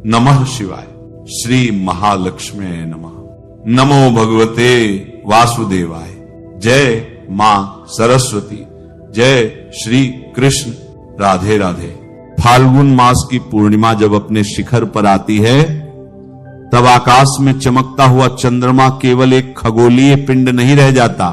नमः शिवाय। श्री महालक्ष्मी नमः। नमो भगवते वासुदेवाय। जय मां सरस्वती। जय श्री कृष्ण। राधे राधे। फाल्गुन मास की पूर्णिमा जब अपने शिखर पर आती है तब आकाश में चमकता हुआ चंद्रमा केवल एक खगोलीय पिंड नहीं रह जाता,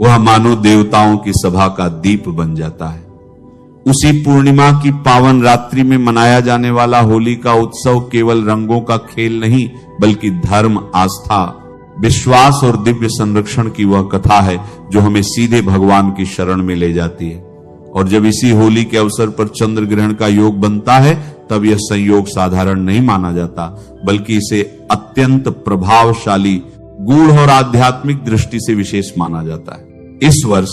वह मानो देवताओं की सभा का दीप बन जाता है। उसी पूर्णिमा की पावन रात्रि में मनाया जाने वाला होली का उत्सव केवल रंगों का खेल नहीं बल्कि धर्म, आस्था, विश्वास और दिव्य संरक्षण की वह कथा है जो हमें सीधे भगवान की शरण में ले जाती है। और जब इसी होली के अवसर पर चंद्र ग्रहण का योग बनता है तब यह संयोग साधारण नहीं माना जाता बल्कि इसे अत्यंत प्रभावशाली, गूढ़ और आध्यात्मिक दृष्टि से विशेष माना जाता है। इस वर्ष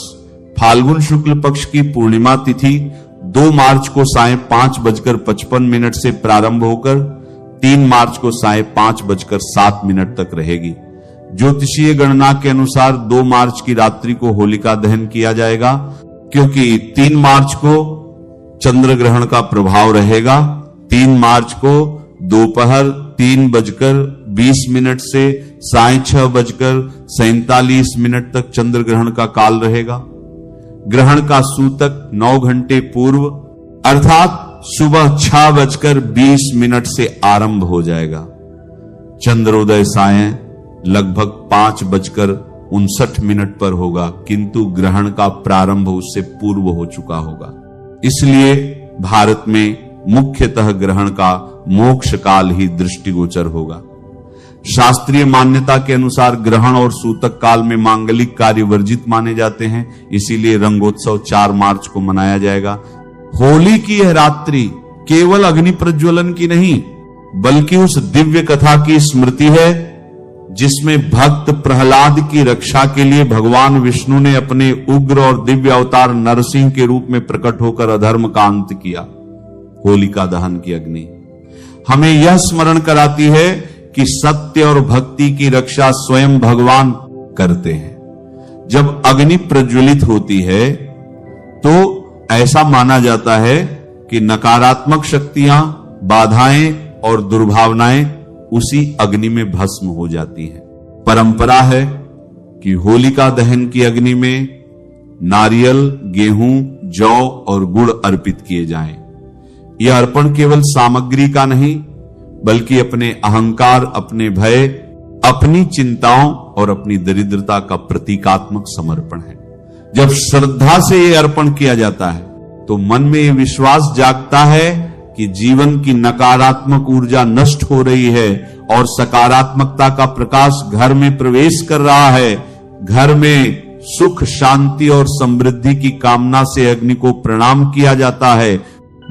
फाल्गुन शुक्ल पक्ष की पूर्णिमा तिथि 2 मार्च को सायं 5:55 से प्रारंभ होकर 3 मार्च को सायं 5:07 तक रहेगी। ज्योतिषीय गणना के अनुसार 2 मार्च की रात्रि को होलिका दहन किया जाएगा क्योंकि 3 मार्च को चंद्र ग्रहण का प्रभाव रहेगा। 3 मार्च को दोपहर 3:20 से सायं 6:47 तक चंद्र ग्रहण का काल रहेगा। ग्रहण का सूतक 9 घंटे पूर्व अर्थात सुबह 6:20 से आरंभ हो जाएगा। चंद्रोदय सायं लगभग 5:59 पर होगा किंतु ग्रहण का प्रारंभ उससे पूर्व हो चुका होगा। इसलिए भारत में मुख्यतः ग्रहण का मोक्ष काल ही दृष्टिगोचर होगा। शास्त्रीय मान्यता के अनुसार ग्रहण और सूतक काल में मांगलिक कार्य वर्जित माने जाते हैं, इसीलिए रंगोत्सव 4 मार्च को मनाया जाएगा। होली की यह रात्रि केवल अग्नि प्रज्वलन की नहीं बल्कि उस दिव्य कथा की स्मृति है जिसमें भक्त प्रहलाद की रक्षा के लिए भगवान विष्णु ने अपने उग्र और दिव्य अवतार नरसिंह के रूप में प्रकट होकर अधर्म का अंत किया। होलिका दहन की अग्नि हमें यह स्मरण कराती है कि सत्य और भक्ति की रक्षा स्वयं भगवान करते हैं। जब अग्नि प्रज्वलित होती है तो ऐसा माना जाता है कि नकारात्मक शक्तियां, बाधाएं और दुर्भावनाएं उसी अग्नि में भस्म हो जाती हैं। परंपरा है कि होलिका दहन की अग्नि में नारियल, गेहूं, जौ और गुड़ अर्पित किए जाएं। यह अर्पण केवल सामग्री का नहीं बल्कि अपने अहंकार, अपने भय, अपनी चिंताओं और अपनी दरिद्रता का प्रतीकात्मक समर्पण है। जब श्रद्धा से यह अर्पण किया जाता है तो मन में यह विश्वास जागता है कि जीवन की नकारात्मक ऊर्जा नष्ट हो रही है और सकारात्मकता का प्रकाश घर में प्रवेश कर रहा है। घर में सुख, शांति और समृद्धि की कामना से अग्नि को प्रणाम किया जाता है।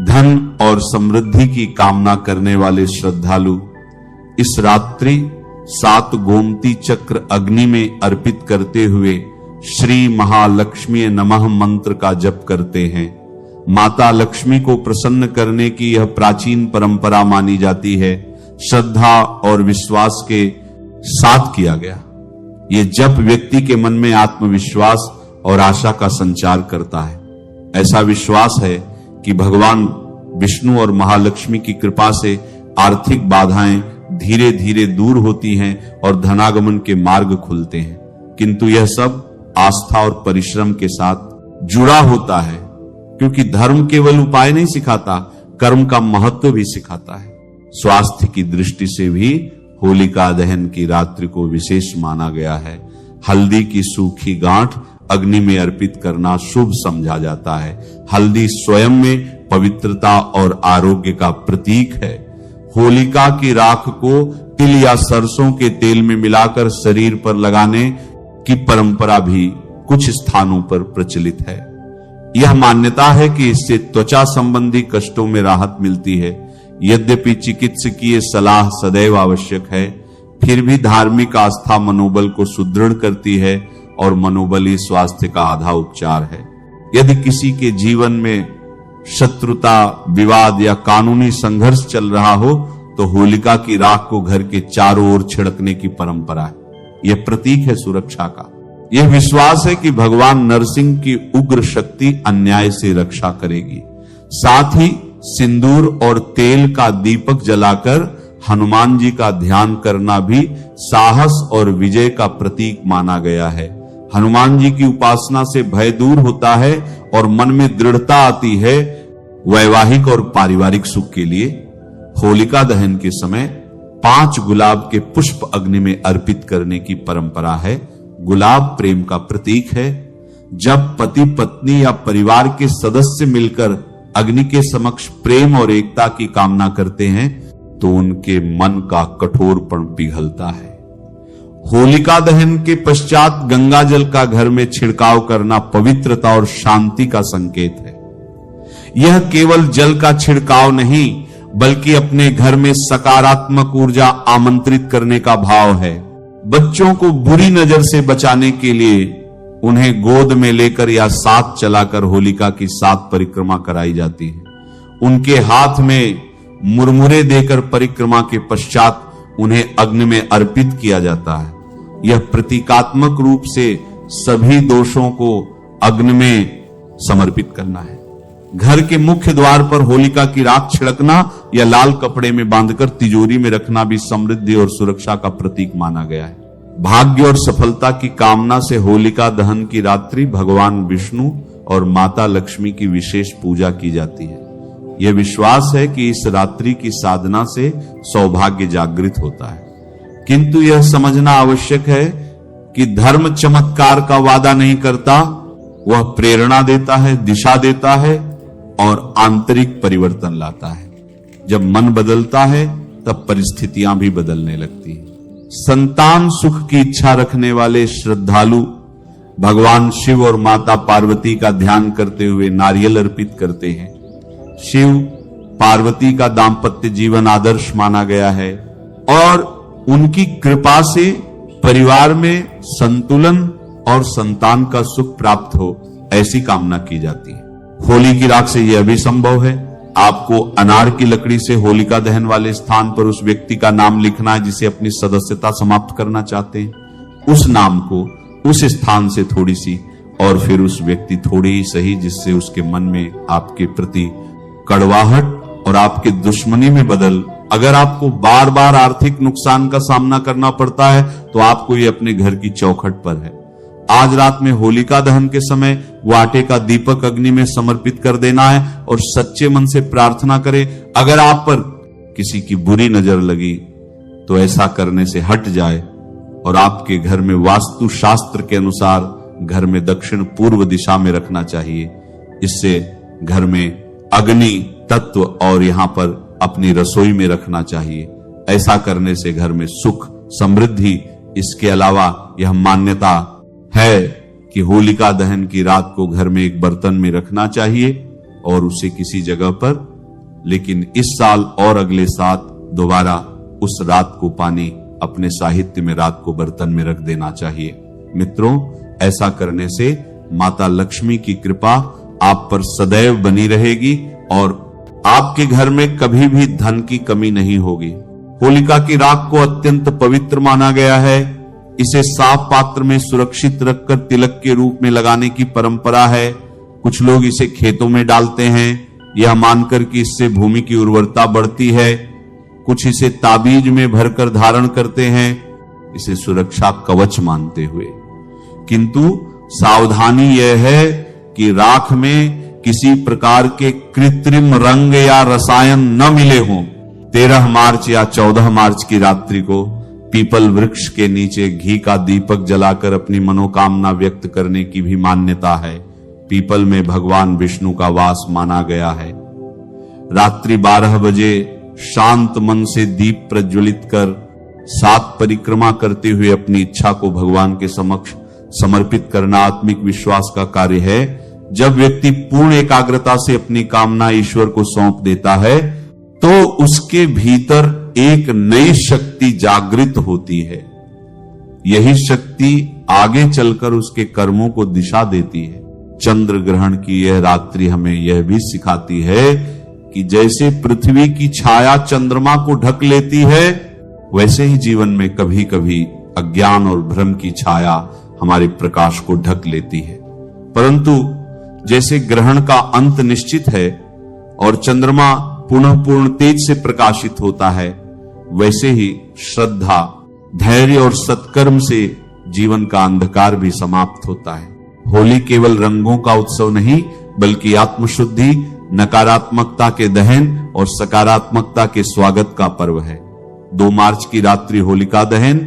धन और समृद्धि की कामना करने वाले श्रद्धालु इस रात्रि 7 गोमती चक्र अग्नि में अर्पित करते हुए श्री महालक्ष्मी नमः मंत्र का जप करते हैं। माता लक्ष्मी को प्रसन्न करने की यह प्राचीन परंपरा मानी जाती है। श्रद्धा और विश्वास के साथ किया गया ये जप व्यक्ति के मन में आत्मविश्वास और आशा का संचार करता है। ऐसा विश्वास है कि भगवान विष्णु और महालक्ष्मी की कृपा से आर्थिक बाधाएं धीरे धीरे दूर होती हैं और धनागमन के मार्ग खुलते हैं। किंतु यह सब आस्था और परिश्रम के साथ जुड़ा होता है क्योंकि धर्म केवल उपाय नहीं सिखाता, कर्म का महत्व भी सिखाता है। स्वास्थ्य की दृष्टि से भी होलिका दहन की रात्रि को विशेष माना गया है। हल्दी की सूखी गांठ अग्नि में अर्पित करना शुभ समझा जाता है। हल्दी स्वयं में पवित्रता और आरोग्य का प्रतीक है। होलिका की राख को तिल या सरसों के तेल में मिलाकर शरीर पर लगाने की परंपरा भी कुछ स्थानों पर प्रचलित है। यह मान्यता है कि इससे त्वचा संबंधी कष्टों में राहत मिलती है। यद्यपि चिकित्सकीय सलाह सदैव आवश्यक है, फिर भी धार्मिक आस्था मनोबल को सुदृढ़ करती है और मनोबल ही स्वास्थ्य का आधा उपचार है। यदि किसी के जीवन में शत्रुता, विवाद या कानूनी संघर्ष चल रहा हो तो होलिका की राख को घर के चारों ओर छिड़कने की परंपरा है। यह प्रतीक है सुरक्षा का। यह विश्वास है कि भगवान नरसिंह की उग्र शक्ति अन्याय से रक्षा करेगी। साथ ही सिंदूर और तेल का दीपक जलाकर हनुमान जी का ध्यान करना भी साहस और विजय का प्रतीक माना गया है। हनुमान जी की उपासना से भय दूर होता है और मन में दृढ़ता आती है वैवाहिक और पारिवारिक सुख के लिए। होलिका दहन के समय 5 गुलाब के पुष्प अग्नि में अर्पित करने की परंपरा है। गुलाब प्रेम का प्रतीक है। जब पति पत्नी या परिवार के सदस्य मिलकर अग्नि के समक्ष प्रेम और एकता की कामना करते हैं तो उनके मन का कठोरपन पिघलता है। होलिका दहन के पश्चात गंगा जल का घर में छिड़काव करना पवित्रता और शांति का संकेत है। यह केवल जल का छिड़काव नहीं बल्कि अपने घर में सकारात्मक ऊर्जा आमंत्रित करने का भाव है। बच्चों को बुरी नजर से बचाने के लिए उन्हें गोद में लेकर या साथ चलाकर होलिका की 7 परिक्रमा कराई जाती है। उनके हाथ में मुरमुरे देकर परिक्रमा के पश्चात उन्हें अग्नि में अर्पित किया जाता है। यह प्रतीकात्मक रूप से सभी दोषों को अग्नि में समर्पित करना है। घर के मुख्य द्वार पर होलिका की राख छिड़कना या लाल कपड़े में बांधकर तिजोरी में रखना भी समृद्धि और सुरक्षा का प्रतीक माना गया है। भाग्य और सफलता की कामना से होलिका दहन की रात्रि भगवान विष्णु और माता लक्ष्मी की विशेष पूजा की जाती है। यह विश्वास है कि इस रात्रि की साधना से सौभाग्य जागृत होता है। किंतु यह समझना आवश्यक है कि धर्म चमत्कार का वादा नहीं करता, वह प्रेरणा देता है, दिशा देता है और आंतरिक परिवर्तन लाता है। जब मन बदलता है तब परिस्थितियां भी बदलने लगती हैं। संतान सुख की इच्छा रखने वाले श्रद्धालु भगवान शिव और माता पार्वती का ध्यान करते हुए नारियल अर्पित करते हैं। शिव पार्वती का दांपत्य जीवन आदर्श माना गया है और उनकी कृपा से परिवार में संतुलन और संतान का सुख प्राप्त हो, ऐसी कामना की जाती है। होली की राख से यह भी संभव है। आपको अनार की लकड़ी से होलिका दहन वाले स्थान पर उस व्यक्ति का नाम लिखना है जिसे अपनी सदस्यता समाप्त करना चाहते हैं। उस नाम को उस स्थान से थोड़ी सी और फिर उस व्यक्ति थोड़ी ही सही, जिससे उसके मन में आपके प्रति कड़वाहट और आपके दुश्मनी में बदल। अगर आपको बार बार आर्थिक नुकसान का सामना करना पड़ता है तो आपको ये अपने घर की चौखट पर है। आज रात में होलिका दहन के समय वो आटे का दीपक अग्नि में समर्पित कर देना है और सच्चे मन से प्रार्थना करें, अगर आप पर किसी की बुरी नजर लगी तो ऐसा करने से हट जाए और आपके घर में वास्तु शास्त्र के अनुसार घर में दक्षिण पूर्व दिशा में रखना चाहिए। इससे घर में अग्नि तत्व और यहां पर अपनी रसोई में रखना चाहिए। ऐसा करने से घर में सुख समृद्धि। इसके अलावा यह मान्यता है कि होलिका दहन की रात को घर में एक बर्तन में रखना चाहिए और उसे किसी जगह पर, लेकिन इस साल और अगले साल दोबारा उस रात को पानी अपने साहित्य में रात को बर्तन में रख देना चाहिए। मित्रों, ऐसा करने से माता लक्ष्मी की कृपा आप पर सदैव बनी रहेगी और आपके घर में कभी भी धन की कमी नहीं होगी। होलिका की राख को अत्यंत पवित्र माना गया है। इसे साफ पात्र में सुरक्षित रखकर तिलक के रूप में लगाने की परंपरा है। कुछ लोग इसे खेतों में डालते हैं, यह मानकर कि इससे भूमि की उर्वरता बढ़ती है। कुछ इसे ताबीज में भरकर धारण करते हैं, इसे सुरक्षा कवच मानते हुए। किंतु सावधानी यह है कि राख में किसी प्रकार के कृत्रिम रंग या रसायन न मिले हों। 13 मार्च या 14 मार्च की रात्रि को पीपल वृक्ष के नीचे घी का दीपक जलाकर अपनी मनोकामना व्यक्त करने की भी मान्यता है। पीपल में भगवान विष्णु का वास माना गया है। रात्रि 12 बजे शांत मन से दीप प्रज्वलित कर 7 परिक्रमा करते हुए अपनी इच्छा को भगवान के समक्ष समर्पित करना आत्मिक विश्वास का कार्य है। जब व्यक्ति पूर्ण एकाग्रता से अपनी कामना ईश्वर को सौंप देता है तो उसके भीतर एक नई शक्ति जागृत होती है। यही शक्ति आगे चलकर उसके कर्मों को दिशा देती है। चंद्र ग्रहण की यह रात्रि हमें यह भी सिखाती है कि जैसे पृथ्वी की छाया चंद्रमा को ढक लेती है, वैसे ही जीवन में कभी कभी अज्ञान और भ्रम की छाया हमारे प्रकाश को ढक लेती है। परंतु जैसे ग्रहण का अंत निश्चित है और चंद्रमा पुनः पूर्ण तेज से प्रकाशित होता है, वैसे ही श्रद्धा, धैर्य और सत्कर्म से जीवन का अंधकार भी समाप्त होता है। होली केवल रंगों का उत्सव नहीं, बल्कि आत्मशुद्धि, नकारात्मकता के दहन और सकारात्मकता के स्वागत का पर्व है। 2 मार्च की रात्रि होलिका दहन,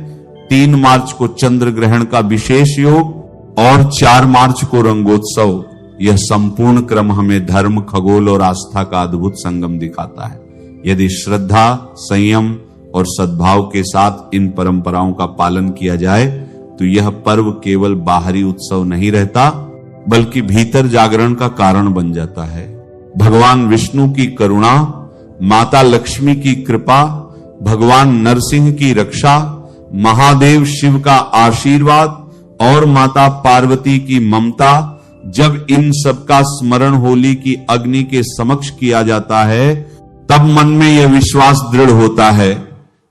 3 मार्च को चंद्र ग्रहण का विशेष योग और 4 मार्च को रंगोत्सव। यह संपूर्ण क्रम हमें धर्म, खगोल और आस्था का अद्भुत संगम दिखाता है। यदि श्रद्धा, संयम और सद्भाव के साथ इन परंपराओं का पालन किया जाए तो यह पर्व केवल बाहरी उत्सव नहीं रहता, बल्कि भीतर जागरण का कारण बन जाता है। भगवान विष्णु की करुणा, माता लक्ष्मी की कृपा, भगवान नरसिंह की रक्षा, महादेव शिव का आशीर्वाद और माता पार्वती की ममता, जब इन सब का स्मरण होली की अग्नि के समक्ष किया जाता है, तब मन में यह विश्वास दृढ़ होता है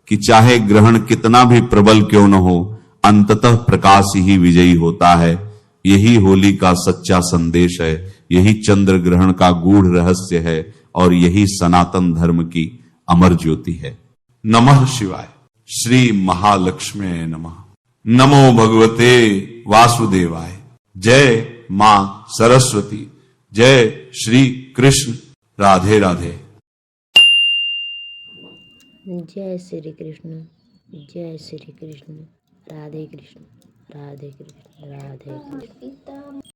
कि चाहे ग्रहण कितना भी प्रबल क्यों न हो, अंततः प्रकाश ही विजयी होता है। यही होली का सच्चा संदेश है, यही चंद्र ग्रहण का गूढ़ रहस्य है और यही सनातन धर्म की अमर ज्योति है। नमः शिवाय। श्री महालक्ष्मी नमः। नमो भगवते वासुदेवाय। जय मां सरस्वती। जय श्री कृष्ण। राधे राधे। जय श्री कृष्ण। जय श्री कृष्ण। राधे कृष्ण। राधे कृष्ण। राधे कृष्ण।